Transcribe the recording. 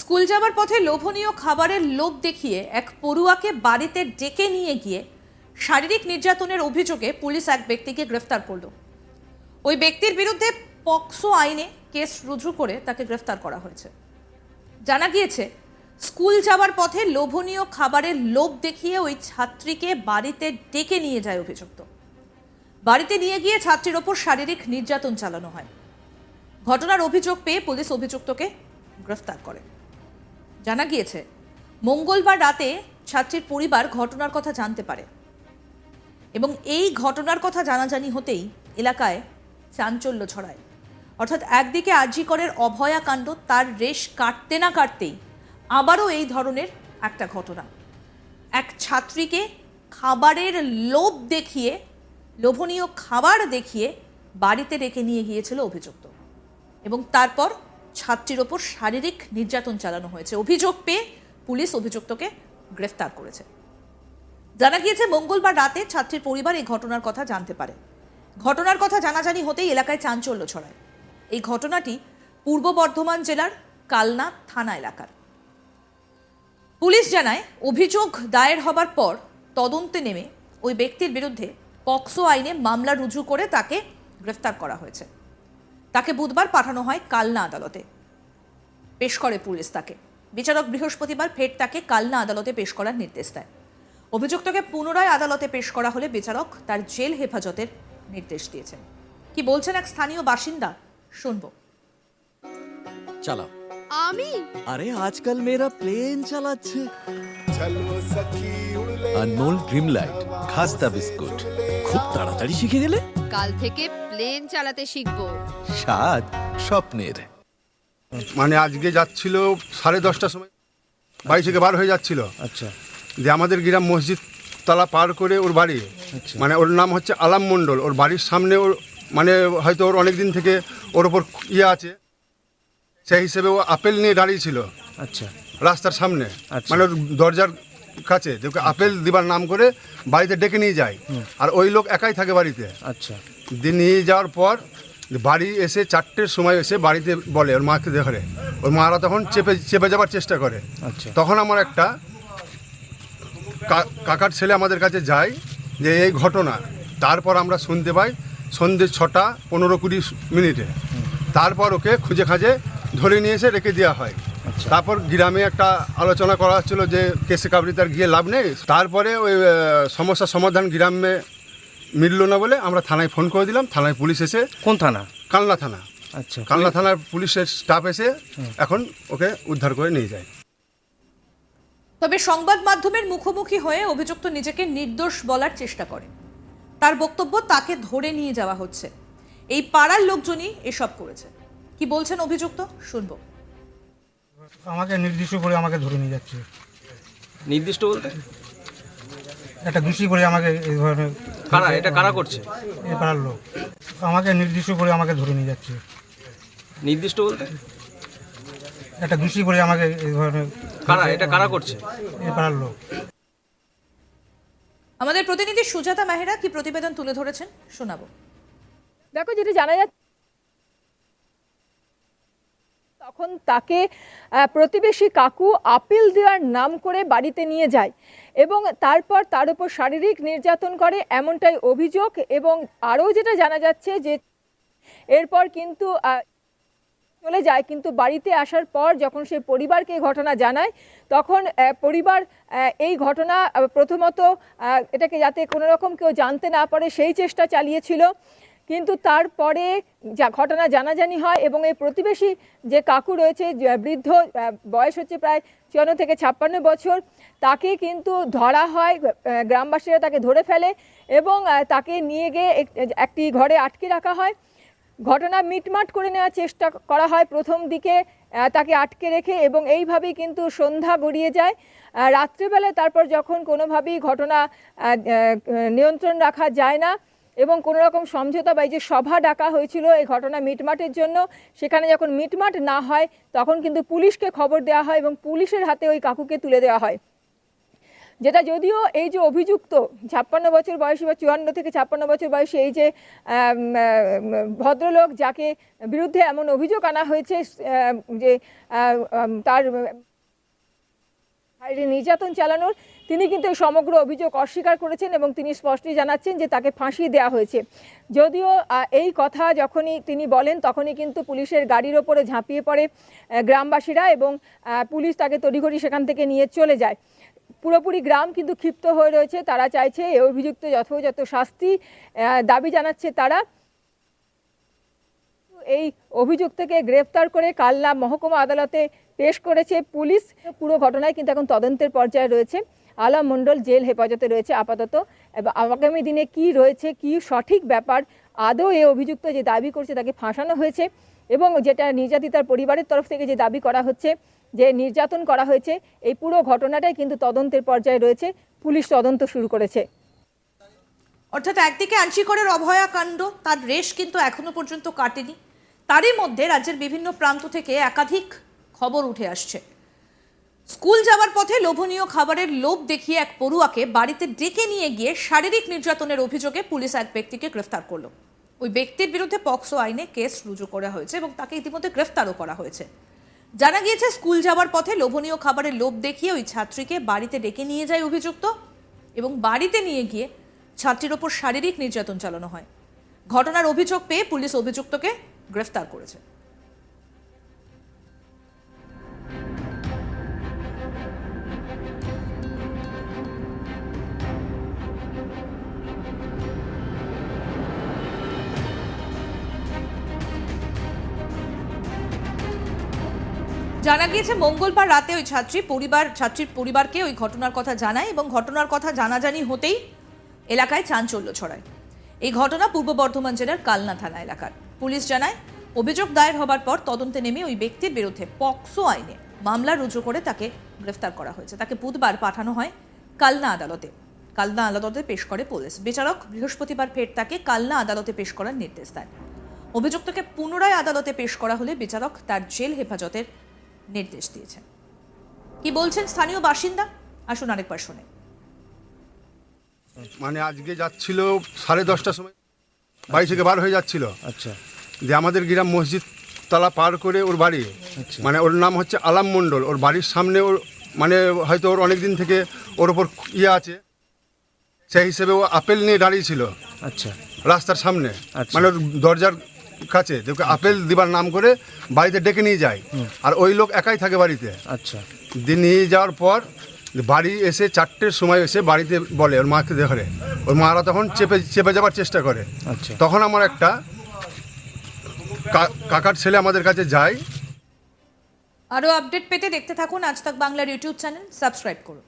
School যাবার পথে লোভনীয় খাবারের লোভ দেখিয়ে এক পড়ুয়াকে বাড়িতে ডেকে নিয়ে গিয়ে শারীরিক নির্যাতনের অভিযোগে পুলিশ এক ব্যক্তিকে গ্রেফতার করল। ওই ব্যক্তির বিরুদ্ধে পক্সো আইনে কেস রুজু করে তাকে গ্রেফতার করা হয়েছে। জানা গিয়েছে, স্কুল যাবার পথে লোভনীয় খাবারের লোভ দেখিয়ে ওই ছাত্রীকে বাড়িতে ডেকে নিয়ে যায় অভিযুক্ত। বাড়িতে নিয়ে গিয়ে ছাত্রীর ওপর শারীরিক নির্যাতন চালানো হয়। ঘটনার অভিযোগ পেয়ে পুলিশ অভিযুক্তকে গ্রেফতার করে। জানা গিয়েছে, মঙ্গলবার রাতে ছাত্রীর পরিবার ঘটনার কথা জানতে পারে এবং এই ঘটনার কথা জানাজানি হতেই এলাকায় চাঞ্চল্য ছড়ায়। অর্থাৎ একদিকে আরজি করের অভয়া কাণ্ড, তার রেশ কাটতে না কাটতেই আবারও এই ধরনের একটা ঘটনা। এক ছাত্রীকে খাবারের লোভ দেখিয়ে, লোভনীয় খাবার দেখিয়ে বাড়িতে ডেকে নিয়ে গিয়েছিল অভিযুক্ত এবং তারপর ছাত্রীর ওপর শারীরিক নির্যাতন চালানো হয়েছে। অভিযোগ পেয়ে পুলিশ অভিযুক্তকে গ্রেফতার করেছে। জানা গিয়েছে, মঙ্গলবার রাতে ছাত্রীর পরিবার এই ঘটনার কথা জানতে পারে। ঘটনার কথা জানাজানি হতেই এলাকায় চাঞ্চল্য ছড়ায়। এই ঘটনাটি পূর্ব বর্ধমান জেলার কালনা থানা এলাকার। পুলিশ জানায়, অভিযোগ দায়ের হবার পর তদন্তে নেমে ওই ব্যক্তির বিরুদ্ধে পক্সো আইনে মামলা রুজু করে তাকে গ্রেফতার করা হয়েছে। তাকে বুধবার পাঠানো হয় কালনা আদালতে। পেশ করে পুলিশ তাকে। বিচারক বৃহস্পতিবার ফের তাকে কালনা আদালতে পেশ করার নির্দেশ দেয়। অভিযুক্তকে পুনরায় আদালতে পেশ করা হলে বিচারক তার জেল হেফাজতের নির্দেশ দিয়েছেন। কি বলছেন এক স্থানীয় বাসিন্দা, শুনবো। চালাও। আমি আরে আজকাল মেয়েরা প্লেন চালাচ্ছে। আনমোল ড্রিম লাইট খাস্তা বিস্কুট, খুব তাড়াতাড়ি শিখে গেলে। কাল থেকে প্লেন চালাতে শিখবো। স্বাদ স্বপ্নের। মানে আজকে যাচ্ছিল 10:30টার সময়, বাড়ি থেকে বার হয়ে যাচ্ছিল। আচ্ছা যে আমাদের গ্রাম মসজিদ তলা পার করে ওর বাড়ি, মানে ওর নাম হচ্ছে আলাম মণ্ডল। ওর বাড়ির সামনে ওর মানে হয়তো ওর অনেক দিন থেকে ওর ওপর ইয়ে আছে, সেই হিসেবে ও আপেল নিয়ে দাঁড়িয়ে ছিল আচ্ছা রাস্তার সামনে। আচ্ছা। মানে ওর দরজার কাছে দেখে আপেল দিবার নাম করে বাড়িতে ডেকে নিয়ে যায়। আর ওই লোক একাই থাকে বাড়িতে। আচ্ছা দিয়ে নিয়ে যাওয়ার পর বাড়ি এসে 4টের সময় এসে বাড়িতে বলে ওর মাকে ধরে। ওর মারা তখন চেপে যাবার চেষ্টা করে। আচ্ছা তখন আমার একটা কাকার ছেলে আমাদের কাছে যায় যে এই ঘটনা। তারপর আমরা শুনতে পাই সন্ধ্যে 6টা 15-20 তারপর ওকে খুঁজে খাজে ধরে নিয়ে এসে রেখে দেওয়া হয়। আচ্ছা। তারপর গ্রামে একটা আলোচনা করা হচ্ছিল যে কেসে কাবরি তার গিয়ে লাভ নেই। তারপরে ওই সমস্যার সমাধান গ্রামে মিলল না বলে আমরা থানায় ফোন করে দিলাম। থানায় পুলিশ এসে, কোন থানা? কালনা থানা। আচ্ছা কালনা থানার পুলিশের স্টাফ এসে এখন ওকে উদ্ধার করে নিয়ে যায়। তবে সংবাদ মাধ্যমের মুখোমুখি হয়ে অভিযুক্ত নিজেকে নির্দোষ বলার চেষ্টা করে। তার বক্তব্য, তাকে ধরে নিয়ে যাওয়া হচ্ছে। এই পাড়ার লোকজনই এসব করেছে। কি বলছেন অভিযুক্ত, শুনবো। আমাকে নির্দিষ্ট করে আমাকে ধরে নিয়ে যাচ্ছে। নির্দিষ্ট বলতে একটা দোষী করে আমাকে এই ধরনের কারা, এটা কারা করছে? এই পাড়ার লোক আমাকে নির্দিষ্ট করে আমাকে ধরে নিয়ে যাচ্ছে। নির্দিষ্ট বলতে একটা দোষী করে আমাকে এই ধরনের কারা, এটা কারা করছে? এই পাড়ার লোক। আমাদের প্রতিনিধি সুজাতা মেহরা কি প্রতিবেদন তুলে ধরেছেন, শোনাবো। দেখো, যেটা জানা যাচ্ছে, তখন তাকে প্রতিবেশী কাকু আপেল দেওয়ার নাম করে বাড়িতে নিয়ে যায় এবং তারপর তার উপর শারীরিক নির্যাতন করে, এমনটাই অভিযোগ। এবং আরও যেটা জানা যাচ্ছে যে এরপর কিন্তু চলে যায়, কিন্তু বাড়িতে আসার পর যখন সে পরিবারকে এই ঘটনা জানায়, তখন পরিবার এই ঘটনা প্রথমত এটাকে যাতে কোনো রকম কেউ জানতে না পারে সেই চেষ্টা চালিয়েছিল। কিন্তু তারপরে যা ঘটনা জানাজানি হয় এবং এই প্রতিবেশী যে কাকু রয়েছে, বৃদ্ধ, বয়স হচ্ছে প্রায় 54 থেকে 56 বছর, তাকে কিন্তু ধরা হয়। গ্রামবাসীরা তাকে ধরে ফেলে এবং তাকে নিয়ে গিয়ে একটি ঘরে আটকে রাখা হয়। ঘটনা মিটমাট করে নেওয়ার চেষ্টা করা হয় প্রথম দিকে তাকে আটকে রেখে, এবং এইভাবেই কিন্তু সন্ধ্যা গড়িয়ে যায়। রাত্রিবেলায় তারপর যখন কোনোভাবেই ঘটনা নিয়ন্ত্রণ রাখা যায় না এবং কোনো রকম সমঝোতা বা এই যে সভা ডাকা হয়েছিল এই ঘটনা মিটমাটের জন্য, সেখানে যখন মিটমাট না হয় তখন কিন্তু পুলিশকে খবর দেওয়া হয় এবং পুলিশের হাতে ওই কাকুকে তুলে দেওয়া হয়। যেটা যদিও এই যে অভিযুক্ত 56 বছর বয়সী বা 54 থেকে 56 বছর বয়সী এই যে ভদ্রলোক যাকে বিরুদ্ধে এমন অভিযোগ আনা হয়েছে যে তার শারীরিক নির্যাতন চালানোর, তিনি কিন্তু এই সমগ্র অভিযোগ অস্বীকার করেছেন এবং তিনি স্পষ্টই জানাচ্ছেন যে তাকে ফাঁসি দেওয়া হয়েছে। যদিও এই কথা যখনই তিনি বলেন তখনই কিন্তু পুলিশের গাড়ির ওপরে ঝাঁপিয়ে পড়ে গ্রামবাসীরা এবং পুলিশ তাকে তড়িঘড়ি সেখান থেকে নিয়ে চলে যায়। পুরোপুরি গ্রাম কিন্তু ক্ষিপ্ত হয়ে রয়েছে, তারা চাইছে এই অভিযুক্ত যথাযথ শাস্তি দাবি জানাচ্ছে তারা। এই অভিযুক্তকে গ্রেফতার করে কালনা মহকুমা আদালতে পেশ করেছে পুলিশ। পুরো ঘটনায় কিন্তু এখন তদন্তের পর্যায়ে রয়েছে। আলম মণ্ডল জেল হেফাজতে রয়েছে আপাতত, এবং আগামী দিনে কি রয়েছে, কি সঠিক ব্যাপার, আদৌ এই অভিযুক্ত যে দাবি করছে তাকে ফাঁসানো হয়েছে এবং যেটা নির্যাতিতার পরিবারের তরফ থেকে যে দাবি করা হচ্ছে যে নির্যাতন করা হয়েছে, এই পুরো ঘটনাটাই কিন্তু তদন্তের পর্যায়ে রয়েছে। পুলিশ তদন্ত শুরু করেছে। অর্থাৎ একদিকে আঞ্চিকরের অভয়াকাণ্ড, তার রেশ কিন্তু এখনো পর্যন্ত কাটেনি। তারই মধ্যে রাজ্যের বিভিন্ন প্রান্ত থেকে একাধিক খবর উঠে আসছে। স্কুল যাওয়ার পথে লোভনীয় খাবারের লোভ দেখিয়ে এক পড়ুয়াকে বাড়িতে ডেকে নিয়ে গিয়ে শারীরিক নির্যাতনের অভিযোগে পুলিশ এক ব্যক্তিকে গ্রেফতার করলো। ওই ব্যক্তির বিরুদ্ধে পক্সো আইনে কেস রুজু করা হয়েছে এবং তাকে ইতিমধ্যে গ্রেফতারও করা হয়েছে। জানা গিয়েছে স্কুল যাওয়ার পথে লোভনীয় খাবারের লোভ দেখিয়ে ওই ছাত্রীকে বাড়িতে ডেকে নিয়ে যায় অভিযুক্ত এবং বাড়িতে নিয়ে গিয়ে ছাত্রীর ওপর শারীরিক নির্যাতন চালানো হয়। ঘটনার অভিযোগ পেয়ে পুলিশ অভিযুক্তকে গ্রেফতার করেছে। জানা গিয়েছে মঙ্গলবার রাতে ওই ছাত্রীর পরিবারকে ওই ঘটনার কথা জানায় এবং ঘটনার কথা জানাজানি হতেই এলাকায় চাঞ্চল্য ছড়ায়। এই ঘটনা পূর্ব বর্ধমান জেলার কালনা থানা এলাকার। পুলিশ জানায় অভিযোগ দায়ের হবার পর তদন্তে নেমে ওই ব্যক্তির বিরুদ্ধে পক্সো আইনে মামলা রুজু করে তাকে গ্রেফতার করা হয়েছে। তাকে বুধবার পাঠানো হয় কালনা আদালতে। কালনা আদালতে পেশ করে পুলিশ। বিচারক বৃহস্পতিবার ফের তাকে কালনা আদালতে পেশ করার নির্দেশ দেন। অভিযুক্তকে পুনরায় আদালতে পেশ করা হলে বিচারক তার জেল হেফাজতের নির্দেশ দিয়েছেন। কি বলছেন স্থানীয় বাসিন্দা, আসুন আরেকবার শুনে। মানে আজকে যাচ্ছিল 10:30টার সময় বাড়ি থেকে বার হয়ে যাচ্ছিল। আচ্ছা, যে আমাদের গ্রাম মসজিদ তলা পার করে ওর বাড়ি, মানে ওর নাম হচ্ছে আলাম মণ্ডল। ওর বাড়ির সামনে ওর মানে হয়তো ওর অনেক দিন থেকে ওর ওপর ইয়ে আছে, সেই হিসেবে ও আপেল নিয়ে দাঁড়িয়েছিল। আচ্ছা, রাস্তার সামনে, আচ্ছা। মানে ওর দরজার কাছে দেখো আপেল দিবার নাম করে বাড়িতে ডেকে নিয়ে যায়। আর ওই লোক একাই থাকে বাড়িতে। আচ্ছা, দিয়ে নিয়ে যাওয়ার পর বাড়ি এসে 4টের সময় এসে বাড়িতে বলে ওর মাকে ধরে, ওর মারা তখন চেপে যাবার চেষ্টা করে। আচ্ছা। তখন আমার একটা কাকার ছেলে আমাদের কাছে যায়। আরো আপডেট পেতে দেখতে থাকুন আজ তাক বাংলার ইউটিউব চ্যানেল, সাবস্ক্রাইব করুন।